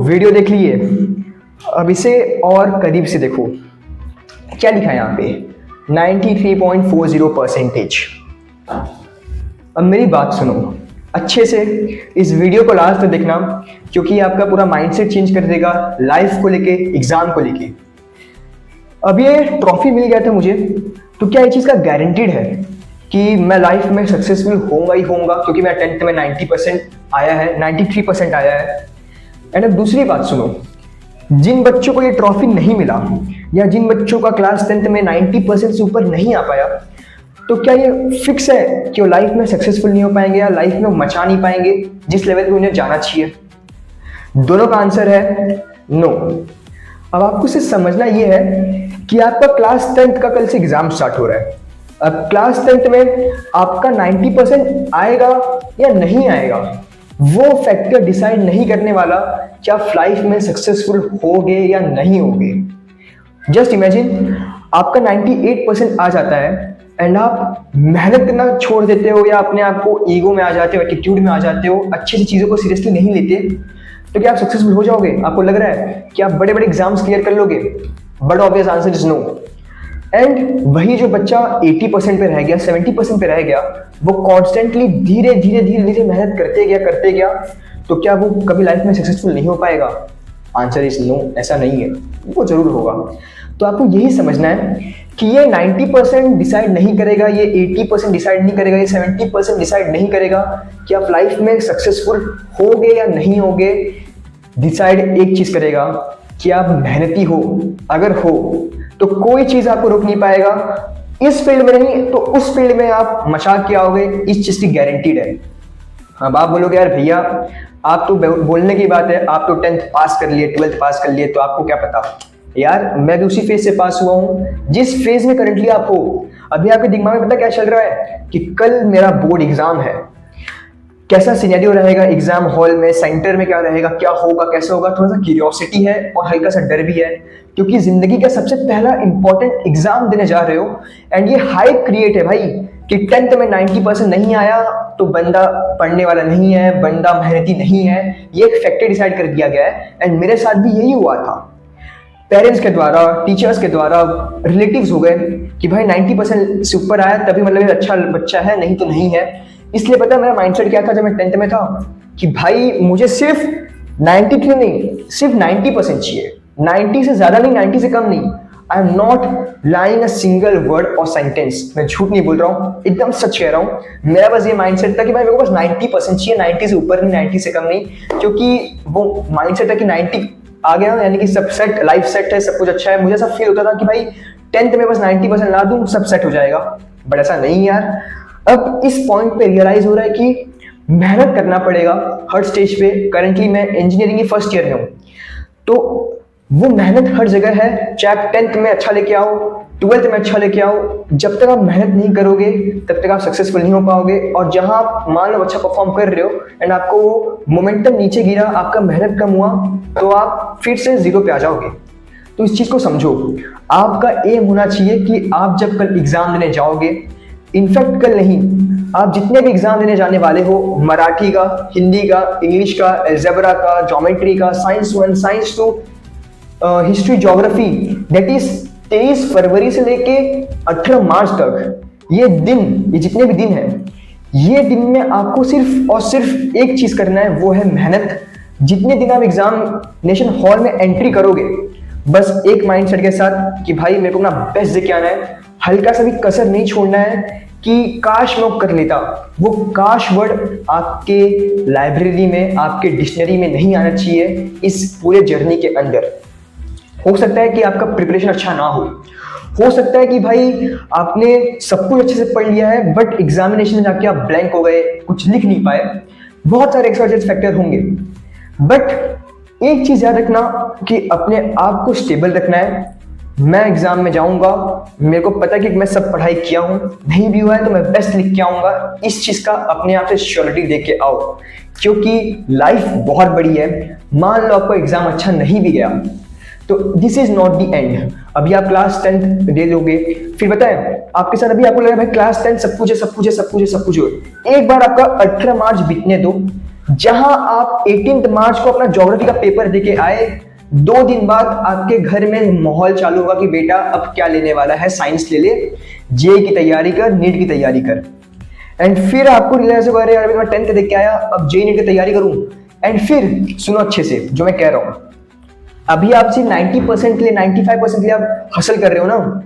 Video देख लिए, अब इसे और करीब से देखो। क्या लिखा है यहाँ पे? 93.40%। अब मेरी बात सुनो अच्छे से, इस वीडियो को लास्ट तक देखना, क्योंकि आपका पूरा माइंडसेट चेंज कर देगा लाइफ को लेके, एग्जाम को लेके। अब ये ट्रॉफी मिल गया था मुझे, तो क्या ये चीज़ का गारंटीड है कि मैं लाइफ में सक्सेसफुल होऊंगा ही होऊंगा? क्योंकि मैं 10th में 90% आया है, 93% आया है। एंड अब दूसरी बात सुनो, जिन बच्चों को ये ट्रॉफी नहीं मिला या जिन बच्चों का क्लास 10th में 90% से ऊपर नहीं आ पाया, तो क्या ये फिक्स है कि वो लाइफ में सक्सेसफुल नहीं हो पाएंगे या लाइफ में मचा नहीं पाएंगे जिस लेवल पे उन्हें जाना चाहिए? दोनों का आंसर है नो। अब आपको सिर्फ समझना ये है कि आपका क्लास 10th का कल से एग्जाम स्टार्ट हो रहा है। अब क्लास 10th में आपका 90% आएगा या नहीं आएगा, वो फैक्टर डिसाइड नहीं करने वाला कि आप लाइफ में सक्सेसफुल होगे या नहीं होगे। जस्ट इमेजिन आपका 98% आ जाता है एंड आप मेहनत करना छोड़ देते हो या अपने आप को ईगो में आ जाते हो, एटीट्यूड में आ जाते हो, अच्छी सी चीज़ों को सीरियसली नहीं लेते, तो क्या आप सक्सेसफुल हो जाओगे? आपको लग रहा है कि आप बड़े बड़े एग्जाम्स क्लियर कर लोगे? But obvious answer is no. And वही जो बच्चा 80% पे रह गया, 70% पे रह गया, वो कॉन्स्टेंटली धीरे धीरे मेहनत करते गया, तो क्या वो कभी लाइफ में सक्सेसफुल नहीं हो पाएगा? आंसर इज नो, ऐसा नहीं है, वो जरूर होगा। तो आपको यही समझना है कि ये 90% डिसाइड नहीं करेगा, ये 80% डिसाइड नहीं करेगा, ये 70% डिसाइड नहीं करेगा कि आप लाइफ में सक्सेसफुल होगे या नहीं होगे। डिसाइड एक चीज करेगा कि आप मेहनती हो। अगर हो तो कोई चीज आपको रोक नहीं पाएगा। इस फील्ड में नहीं तो उस फील्ड में आप मचा के आओगे, इस चीज की गारंटीड है। अब आप बोलोगे यार भैया, आप तो बोलने की बात है, आप तो 10th पास कर लिए, 12th पास कर लिए, तो आपको क्या पता? यार मैं भी उसी फेज से पास हुआ हूँ जिस फेज में करंटली आप हो। अभी आपके दिमाग में पता क्या चल रहा है कि कल मेरा बोर्ड एग्जाम है, कैसा सिनेरियो रहेगा एग्जाम हॉल में, सेंटर में क्या रहेगा, क्या होगा, कैसे होगा। थोड़ा सा क्यूरियोसिटी है और हल्का सा डर भी है, क्योंकि जिंदगी का सबसे पहला इंपॉर्टेंट एग्जाम देने जा रहे हो। एंड ये हाइप क्रिएट है भाई कि 10th में 90% नहीं आया तो बंदा पढ़ने वाला नहीं है, बंदा मेहनती नहीं है। ये एक फैक्टर डिसाइड कर दिया गया है। एंड मेरे साथ भी यही हुआ था, पेरेंट्स के द्वारा, टीचर्स के द्वारा, रिलेटिव्स हो गए कि भाई 90% से ऊपर आया तभी मतलब अच्छा बच्चा है, नहीं तो नहीं है। इसलिए पता है मेरा माइंडसेट क्या था जब मैं 10th में था कि भाई मुझे सिर्फ 93 नहीं, सिर्फ 90% चाहिए। 90 से ज्यादा नहीं, 90 से कम नहीं। I am not lying a single word और सेंटेंस, मैं झूठ नहीं बोल रहा हूँ, एकदम सच कह रहा हूँ। मेरा बस ये माइंडसेट था कि भाई मेरे को बस 90% चाहिए, 90 से ऊपर नहीं, 90 से कम नहीं, क्योंकि वो माइंडसेट है कि 90 आ गया यानी कि सब सेट, लाइफ सेट है, सब कुछ अच्छा है। मुझे ऐसा फील होता था कि भाई 10th में बस 90% ला दूं, सब सेट हो जाएगा। बट ऐसा नहीं यार। अब इस पॉइंट पे रियलाइज हो रहा है कि मेहनत करना पड़ेगा हर स्टेज पे। करंटली मैं इंजीनियरिंग की फर्स्ट ईयर में हूँ, तो वो मेहनत हर जगह है। चाहे आप 10th में अच्छा लेके आओ, 12th में अच्छा लेके आओ, जब तक आप मेहनत नहीं करोगे तब तक आप सक्सेसफुल नहीं हो पाओगे। और जहां आप मान लो अच्छा परफॉर्म कर रहे हो एंड आपको वो मोमेंटम नीचे गिरा, आपका मेहनत कम हुआ, तो आप फिर से जीरो पे आ जाओगे। तो इस चीज को समझो, आपका एम होना चाहिए कि आप जब कल एग्जाम देने जाओगे, इनफैक्ट कल नहीं, आप जितने भी एग्जाम देने जाने वाले हो, मराठी का, हिंदी का, इंग्लिश का, अलजेब्रा का, ज्योमेट्री का, science 1, science 2, history, geography, that is 23 फरवरी से लेके 18 मार्च तक, ये दिन, ये जितने भी दिन हैं, ये दिन में आपको सिर्फ और सिर्फ एक चीज करना है, वो है मेहनत। जितने दिन आप एग्जामिनेशन हॉल में एंट्री करोगे, बस एक माइंडसेट के साथ कि भाई मेरे को अपना बेस्ट दे के आना है, हल्का सा भी कसर नहीं छोड़ना है कि काश मैं कर लेता। वो काश वर्ड आपके लाइब्रेरी में, आपके डिक्शनरी में नहीं आना चाहिए इस पूरे जर्नी के अंदर। हो सकता है कि आपका प्रिपरेशन अच्छा ना हो सकता है कि भाई आपने सब कुछ अच्छे से पढ़ लिया है बट एग्जामिनेशन में जाके आप ब्लैंक हो गए, कुछ लिख नहीं पाए। बहुत सारे एक्सटर्नल फैक्टर होंगे, बट एक चीज याद रखना कि अपने आप को स्टेबल रखना है। मैं एग्जाम में जाऊंगा, मेरे को पता है कि मैं सब पढ़ाई किया हूं, नहीं भी हुआ है तो मैं बेस्ट लिख के आऊंगा। इस चीज का अपने आप से श्योरिटी दे के आओ, क्योंकि लाइफ बहुत बड़ी है। मान लो आपको एग्जाम अच्छा नहीं भी गया तो this is not the end. अभी आप क्लास 10th दे दोगे, फिर बताएं आपके साथ अभी आपको लग रहा है भाई क्लास 10 सब कुछ है, सब कुछ है, सब कुछ है, सब कुछ है। एक बार आपका 18 मार्च बीतने दो, जहां आप 18 मार्च को अपना ज्योग्राफी का पेपर देके आए, 2 दिन बाद आपके घर में माहौल चालू होगा कि बेटा अब क्या लेने वाला है, साइंस ले ले, जेई की तैयारी कर, नीट की तैयारी कर। एंड फिर आपको रियलाइज होगा, अरे यार मैं 10th देख के आया, अब जेई नीट की तैयारी करूं। एंड फिर सुनो अच्छे से जो मैं कह रहा हूं, अभी आप सिर्फ 90% के लिए, 95% के लिए आप हासिल कर रहे हो ना।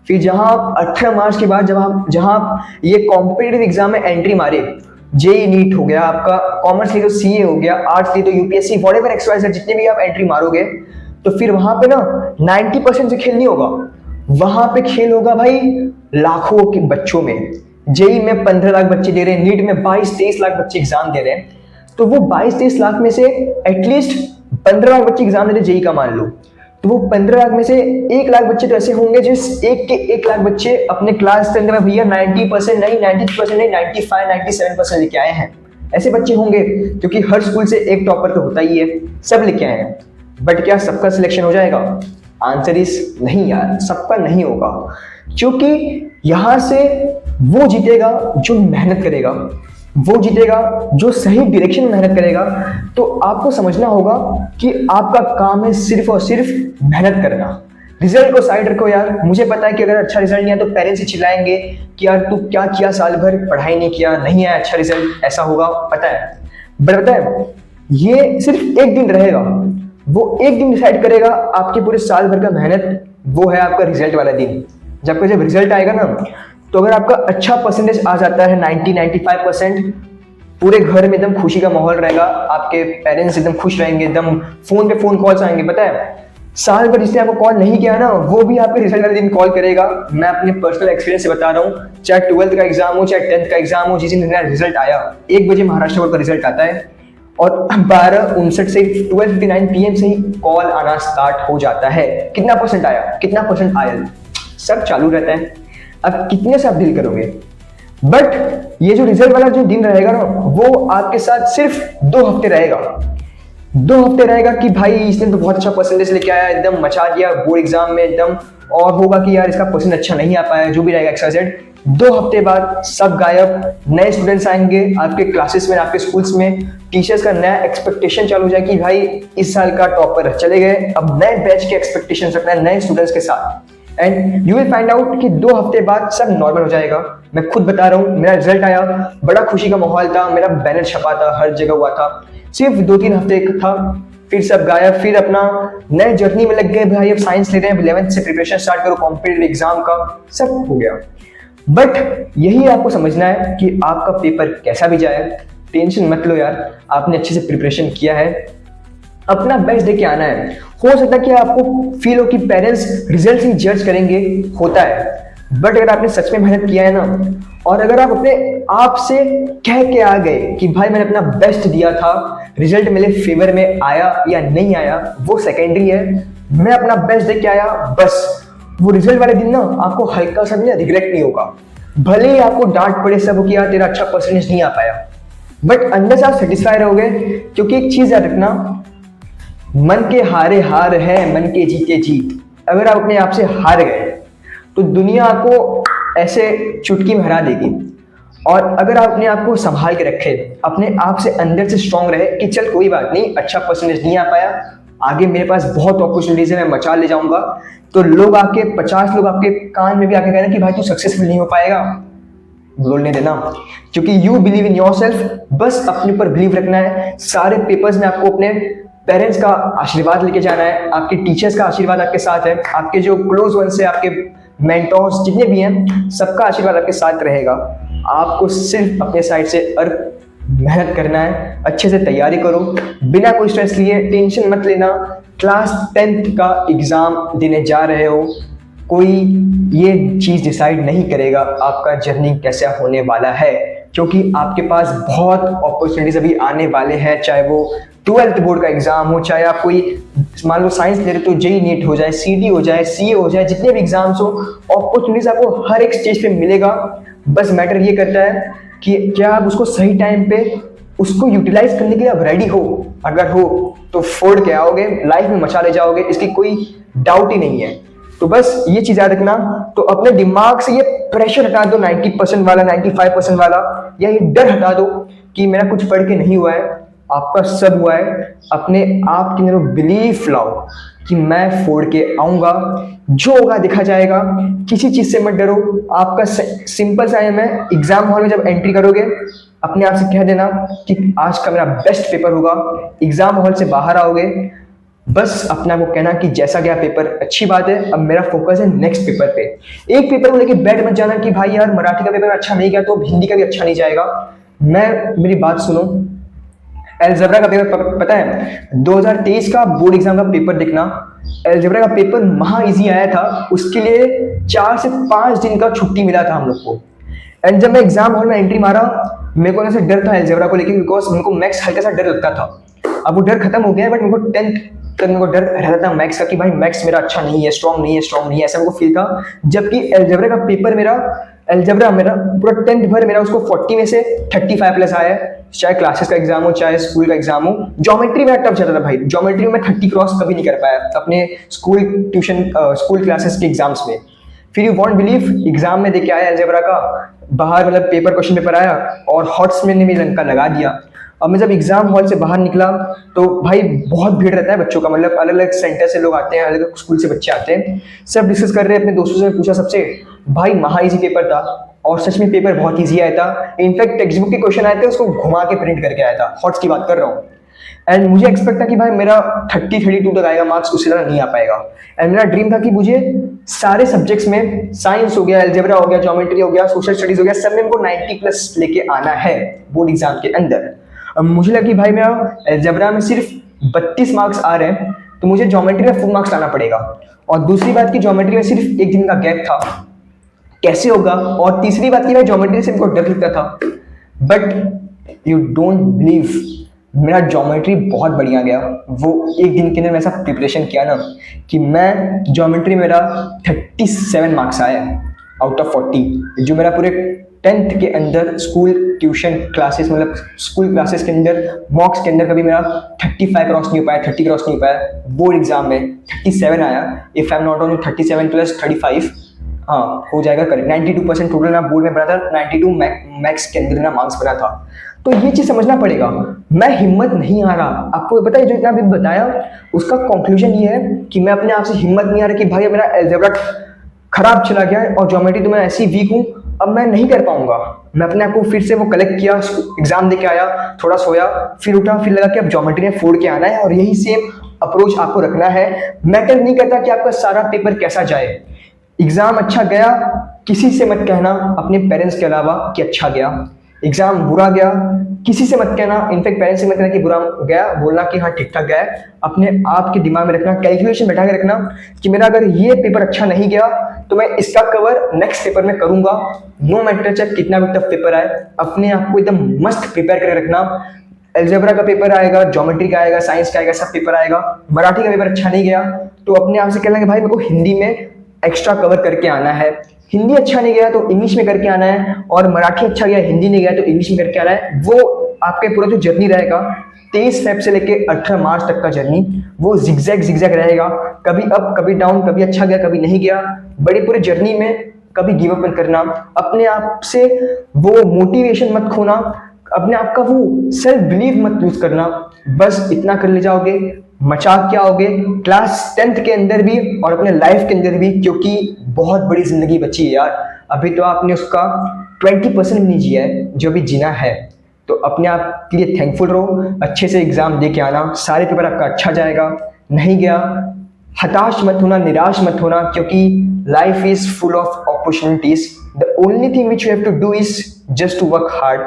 फिर जहां आप 18 मार्च के बाद जहां आप ये कॉम्पिटिटिव एग्जाम में एंट्री मारे, जेई नीट हो गया आपका, कॉमर्स लिए तो सीए हो गया, आर्ट्स लिए तो यूपीएससी, व्हाटएवर एक्सवाइजेड जितने भी आप एंट्री मारोगे, तो फिर वहां पे ना 90% से खेल नहीं होगा, वहां पे खेल होगा भाई लाखों के बच्चों में। जेई में 15 लाख बच्चे दे रहे हैं, नीट में 22-23 लाख बच्चे एग्जाम दे रहे हैं, तो वो 22-23 लाख में से एटलीस्ट 15 लाख बच्चे एग्जाम दे रहे जेई का मान लो, तो वो 15 लाख में से 1 लाख बच्चे तो ऐसे होंगे जिस एक के 1 लाख बच्चे अपने क्लास 10 में भैया 90% नहीं, 93% नहीं, 95-97% लेके आए हैं। ऐसे बच्चे होंगे, क्योंकि हर स्कूल से एक टॉपर तो होता ही है, सब लेके आए हैं। बट क्या सबका सिलेक्शन हो जाएगा? आंसर इज नहीं यार, सबका नहीं होगा, क्योंकि यहां से वो जीतेगा जो मेहनत करेगा, वो जीतेगा जो सही डायरेक्शन में मेहनत करेगा। तो आपको समझना होगा कि आपका काम है सिर्फ और सिर्फ मेहनत करना। रिजल्ट को साइड रखो यार, मुझे पता है कि अगर अच्छा रिजल्ट नहीं आया तो पेरेंट्स ही चिल्लाएंगे कि यार तू क्या किया, साल भर पढ़ाई नहीं किया, नहीं आया अच्छा रिजल्ट, ऐसा होगा, पता है। बट पता है ये सिर्फ एक दिन रहेगा, वो एक दिन डिसाइड करेगा आपके पूरे साल भर का मेहनत, वो है आपका रिजल्ट वाला दिन। जब रिजल्ट आएगा ना, तो अगर आपका अच्छा परसेंटेज आ जाता है 90-95%, पूरे घर में एकदम खुशी का माहौल रहेगा, आपके पेरेंट्स एकदम खुश रहेंगे, एकदम फोन पे फोन कॉल्स आएंगे। पता है साल भर जिसने आपको कॉल नहीं किया ना, वो भी आपके रिजल्ट वाले दिन कॉल करेगा। मैं अपने पर्सनल एक्सपीरियंस से बता रहा हूँ, चाहे 12th का एग्जाम हो, चाहे 10th का एग्जाम हो, जिस दिन मेरा रिजल्ट आया 1 बजे महाराष्ट्र बोर्ड का रिजल्ट आता है, और 12:59 से 12:59 PM से ही कॉल आना स्टार्ट हो जाता है। कितना परसेंट आया, कितना परसेंट आया, सब चालू रहता है। अब कितने से आप डील करोगे? बट ये जो रिजल्ट वाला जो दिन रहेगा ना, वो आपके साथ सिर्फ 2 हफ्ते रहेगा। 2 हफ्ते रहेगा कि भाई इसने तो बहुत अच्छा परसेंटेज लेके आया, एकदम मचा दिया बोर्ड एग्जाम में एकदम, और होगा कि यार इसका परसेंट अच्छा नहीं आ पाया, जो भी रहेगा एक्सवाइजेड। 2 हफ्ते बाद सब गायब, नए स्टूडेंट्स आएंगे आपके क्लासेस में, आपके स्कूल्स में, टीचर्स का नया एक्सपेक्टेशन चालू हो जाए कि भाई इस साल का टॉपर चले गए, अब नए बैच के एक्सपेक्टेशन रखना है नए स्टूडेंट्स के साथ। And you will find out कि 2 हफ्ते बाद सब नॉर्मल हो जाएगा। मैं खुद बता रहा हूँ, मेरा रिजल्ट आया, बड़ा खुशी का माहौल था, मेरा बैनर छपा था, हर जगह हुआ था, सिर्फ 2-3 हफ्ते था, फिर सब गायब। फिर अपना नए जर्नी में लग गए, भाई अब साइंस ले रहे हैं, 11th से प्रिपरेशन स्टार्ट करो कॉम्पिटिटिव एग्जाम का, सब हो गया। बट यही आपको समझना है कि आपका पेपर कैसा भी जाए, टेंशन मत लो यार, आपने अच्छे से प्रिपरेशन किया है, अपना बेस्ट देके आना है। हो सकता है कि आपको फील हो कि पेरेंट्स रिजल्ट ही जज करेंगे, होता है, बट अगर आपने सच में मेहनत किया है ना, और अगर आप अपने आप से कह के आ गए कि भाई मैंने अपना बेस्ट दिया था, रिजल्ट मेरे फेवर में आया या नहीं आया वो सेकेंडरी है, मैं अपना बेस्ट दे के आया, बस वो रिजल्ट वाले दिन ना आपको हल्का सा भी रिग्रेट नहीं होगा। भले ही आपको डांट पड़े सब कि यार तेरा अच्छा परसेंटेज नहीं आ पाया, बट अंदर से आप सेटिस्फाई रहोगे, क्योंकि एक चीज याद रखना, मन के हारे हार है, मन के जीते जीत। अगर आप अपने आप से हार गए तो दुनिया आपको ऐसे चुटकी में हरा देगी, और अगर आप अपने आप को संभाल के रखे, अपने आप से अंदर से स्ट्रांग रहे कि चल कोई बात नहीं, अच्छा परसेंटेज नहीं आ पाया, आगे मेरे पास बहुत अपॉर्चुनिटीज है, मैं मचा ले जाऊंगा, तो लोग आके 50 लोग आपके कान में भी आके कहना कि भाई तू सक्सेसफुल नहीं हो पाएगा, बोलने देना, क्योंकि you believe in your self. बस अपने ऊपर बिलीव रखना है। सारे पेपर्स में आपको अपने पेरेंट्स का आशीर्वाद लेके जाना है, आपके टीचर्स का आशीर्वाद आपके साथ है, आपके जो क्लोज वंस है, आपके मेंटोर्स जितने भी हैं, सबका आशीर्वाद आपके साथ रहेगा। आपको सिर्फ अपने साइड से मेहनत करना है, अच्छे से तैयारी करो, बिना कोई स्ट्रेस लिए, टेंशन मत लेना। क्लास 10th का एग्जाम देने जा रहे हो, कोई ये चीज डिसाइड नहीं करेगा आपका जर्नी कैसा होने वाला है, क्योंकि आपके पास बहुत अपॉर्चुनिटीज अभी आने वाले हैं, चाहे वो 12th बोर्ड का एग्जाम हो, चाहे आप कोई मान लो साइंस ले रहे तो जेई नीट हो जाए, सीटी हो जाए, सीए हो जाए, जितने भी एग्जाम्स हो, अपॉर्चुनिटीज आपको हर एक स्टेज पे मिलेगा। बस मैटर ये करता है कि क्या आप उसको सही टाइम पे उसको यूटिलाइज करने के लिए आप रेडी हो। अगर हो तो फोड़ के आओगे, लाइफ में मचा ले जाओगे, इसकी कोई डाउट ही नहीं है। तो बस ये चीज याद रखना। तो अपने दिमाग से ये प्रेशर हटा दो 90% वाला, 95% वाला, या ये डर हटा दो कि मेरा कुछ पढ़ के नहीं हुआ है। आपका सब हुआ है, अपने आप के अंदर बिलीफ लाओ कि मैं फोड़ के आऊंगा, जो होगा देखा जाएगा, किसी चीज से मत डरो। आपका सिंपल सा एम है, एग्जाम हॉल में जब एंट्री करोगे अपने आप से कह देना कि आज का मेरा बेस्ट पेपर होगा। एग्जाम हॉल से बाहर आओगे, बस अपना को कहना कि जैसा गया पेपर अच्छी बात है, अब मेरा फोकस है नेक्स्ट पेपर पे। एक पेपर को लेके बैठ मत जाना कि भाई यार मराठी का पेपर अच्छा नहीं गया तो हिंदी का भी अच्छा नहीं जाएगा। मेरी बात सुनो, एलजेब्रा का पेपर पता है 2023 का बोर्ड एग्जाम का पेपर देखना, एलजेब्रा का पेपर महा इजी आया था, उसके लिए 4 से 5 दिन का छुट्टी मिला था हम लोग को। एंड जब मैं एग्जाम हॉल में एंट्री मारा, मेरे को ऐसे डर था एलजेब्रा को लेके, बिकॉज मेरे को मैथ्स हल्का सा डर लगता था। अब वो डर खत्म हो गया है, बट मेरे को 10th तक मेरे को डर रहता था मैथ्स का कि भाई मैथ्स मेरा अच्छा नहीं है, स्ट्रॉन्ग नहीं है, ऐसा मेरे को फील था। जबकि एलजेब्रा का पेपर मेरा पूरा 10th भर मेरा उसको 40 में से 35 प्लस आया है, चाहे क्लासेस का एग्जाम हो चाहे स्कूल का एग्जाम हो। ज्योमेट्री में टफ चलता था भाई, ज्योमेट्री में मैं 30 क्रॉस कभी नहीं कर पाया अपने स्कूल क्लासेस के एग्जाम्स में। फिर यू वॉन्ट बिलीव, एग्जाम में देके आया अलजेब्रा का, बाहर मतलब क्वेश्चन पेपर आया और हॉट्स में ने भी लंका लगा दिया। अब मैं जब एग्जाम हॉल से बाहर निकला तो भाई बहुत भीड़ रहता है बच्चों का, मतलब अलग अलग सेंटर से लोग आते हैं, अलग अलग स्कूल से बच्चे आते हैं, सब डिस्कस कर रहे हैं। अपने दोस्तों से पूछा सबसे, भाई महा इजी पेपर था, और सच में पेपर बहुत इजी आया था। इनफैक्ट टेक्स्ट बुक के क्वेश्चन आए थे उसको घुमा के प्रिंट करके आया था, हॉट्स की बात कर रहा हूँ। एंड मुझे एक्सपेक्ट था कि भाई मेरा 30-32 तक आएगा मार्क्स, उससे ज़्यादा नहीं आ पाएगा। एंड मेरा ड्रीम था कि मुझे सारे सब्जेक्ट्स में, साइंस हो गया, अलजेब्रा हो गया, ज्योमेट्री हो गया, सोशल स्टडीज हो गया, सब में हमको 90 प्लस लेके आना है बोर्ड एग्जाम के अंदर। अब मुझे लगा कि भाई मेरा अलजेब्रा में सिर्फ 32 मार्क्स आ रहे हैं, तो मुझे ज्योमेट्री में फुल मार्क्स लाना पड़ेगा। और दूसरी बात कि ज्योमेट्री में सिर्फ 1 दिन का गैप था, कैसे होगा। और तीसरी बात की, मैं ज्योमेट्री से मेरे को डर लगता था, बट यू डोंट बिलीव, मेरा ज्योमेट्री बहुत बढ़िया गया। वो 1 दिन के अंदर मैं ऐसा प्रिपरेशन किया ना कि मैं ज्योमेट्री मेरा 37 मार्क्स आया आउट ऑफ 40, जो मेरा पूरे 10th के अंदर स्कूल ट्यूशन क्लासेस, मतलब स्कूल क्लासेस के अंदर मॉक्स के अंदर कभी मेरा 35 क्रॉस नहीं हो पाया, 30 क्रॉस नहीं हो पाया। बोर्ड एग्जाम में 37 आया, if I am not wrong 37 plus 35, हाँ हो जाएगा करेक्ट। 92% टोटल ना बोर्ड में बना था, 92 मैथ्स के अंदर ना मार्क्स बना था। तो ये चीज समझना पड़ेगा, मैं हिम्मत नहीं आ रहा। आपको पता है जो इतना भी बताया उसका कंक्लूजन ये है कि मैं अपने आप से हिम्मत नहीं आ रहा कि भाई मेरा अलजेब्रा खराब चला गया है और ज्योमेट्री तो मैं ऐसी वीक हूँ, अब मैं नहीं कर पाऊंगा। मैं अपने आप को फिर से वो कलेक्ट किया, एग्जाम देके आया, थोड़ा सोया, फिर उठा, फिर लगा कि अब ज्योमेट्री में फोड़ के आना है, और यही सेम अप्रोच आपको रखना है। मैटर नहीं करता कि आपका सारा पेपर कैसा जाए, एग्जाम अच्छा गया किसी से मत कहना अपने पेरेंट्स के अलावा कि अच्छा गया। एग्जाम बुरा गया किसी से मत कहना, इनफैक्ट पेरेंट्स से मत कहना कि बुरा गया, बोलना कि हाँ ठीक ठाक गया है। अपने आप के दिमाग में रखना, कैलकुलेशन बैठा के रखना कि मेरा अगर ये पेपर अच्छा नहीं गया तो मैं इसका कवर नेक्स्ट पेपर में करूंगा, नो मैटर चाहे कितना भी टफ पेपर आए। अपने आप को एकदम मस्त प्रिपेयर करके रखना। अलजेब्रा का पेपर आएगा, ज्योमेट्री का आएगा, साइंस का आएगा, सब पेपर आएगा। मराठी का पेपर अच्छा नहीं गया तो अपने आप से कहना कि भाई मेरे को हिंदी में एक्स्ट्रा कवर करके आना है, हिंदी अच्छा नहीं गया तो इंग्लिश में करके आना है, और मराठी अच्छा गया हिंदी नहीं गया तो इंग्लिश में करके आना है। वो आपके पूरा जो जर्नी रहेगा 23 फेब से लेके 18 मार्च तक का जर्नी, वो जिगजैग रहेगा, कभी अप कभी डाउन, कभी अच्छा गया कभी नहीं गया। बड़ी पूरी जर्नी में कभी गिव अप मत करना, अपने आप से वो मोटिवेशन मत खोना, अपने आप का वो सेल्फ बिलीव मत लूज करना। बस इतना कर ले जाओगे, मचा क्या होगे क्लास 10th के अंदर भी और अपने लाइफ के अंदर भी, क्योंकि बहुत बड़ी जिंदगी बची है यार। अभी तो आपने उसका 20% भी नहीं जिया है जो भी जीना है। तो अपने आप के लिए थैंकफुल रहो, अच्छे से एग्जाम दे के आना, सारे पेपर आपका अच्छा जाएगा। नहीं गया हताश मत होना, निराश मत होना, क्योंकि life is full of opportunities. The only thing which you have to do is just to work hard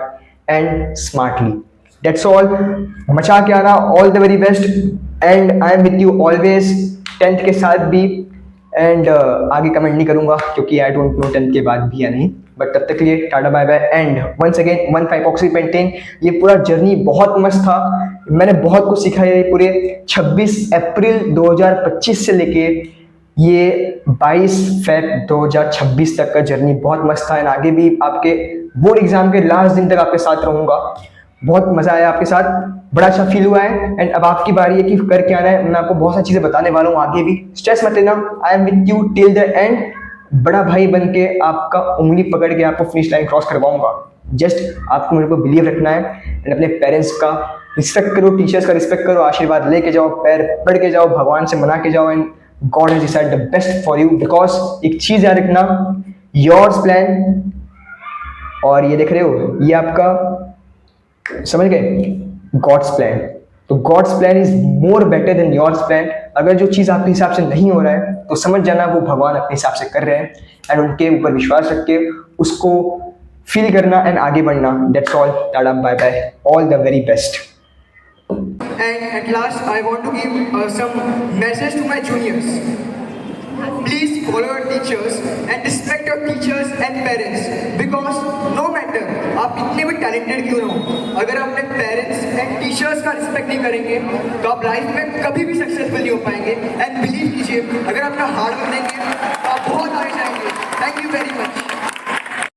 and smartly. That's all. मचा के आना, all the very best, and I am with you always 10th के साथ भी। And आगे comment नहीं करूंगा क्योंकि आई डोंट नो 10th के बाद भी या नहीं, बट तब तक के लिए tata bye bye. And once again 1-5-ऑक्सी पेंटेन, ये पूरा जर्नी बहुत मस्त था, मैंने बहुत कुछ सीखा है। पूरे 26 अप्रैल 2025 से लेके ये 22 फेब 2026 तक का जर्नी बहुत मस्त था। एंड आगे भी आपके बोर्ड एग्जाम के लास्ट दिन तक आपके साथ रहूंगा। बहुत मजा आया आपके साथ, बड़ा अच्छा फील हुआ है। एंड अब आपकी बारी है कि करके आना है, मैं आपको बहुत सारी चीजें बताने वाला हूँ आगे भी, स्ट्रेस मत लेना। I am with you till the end, बड़ा भाई बन के आपका उंगली पकड़ के आपको फिनिश लाइन क्रॉस करवाऊंगा। जस्ट आपको मेरे को बिलीव रखना है एंड अपने पेरेंट्स का रिस्पेक्ट करो, टीचर्स का रिस्पेक्ट करो, आशीर्वाद लेके जाओ, पैर पड़ के जाओ, भगवान से मना के जाओ, and God has decide the best for you. Because एक चीज याद रखना, योर्स प्लान और ये देख रहे हो, ये आपका समझ गए, गॉड्स प्लान। तो God's plan is more better than yours plan. अगर जो चीज़ आपके हिसाब से नहीं हो रहा है तो समझ जाना वो भगवान अपने हिसाब से कर रहे हैं, एंड उनके ऊपर विश्वास रख के उसको फील करना एंड आगे बढ़ना। That's all, tata, bye bye, all the very best. And at last, I want to give some message to my juniors. Please follow your teachers and respect your teachers and parents, because no matter आप कितने भी talented क्यों ना हो, अगर आप अपने parents and teachers का respect नहीं करेंगे तो आप life में कभी भी successful नहीं हो पाएंगे। And believe कीजिए, अगर आप अपना hard work देंगे तो आप बहुत आगे जाएंगे। Thank you very much.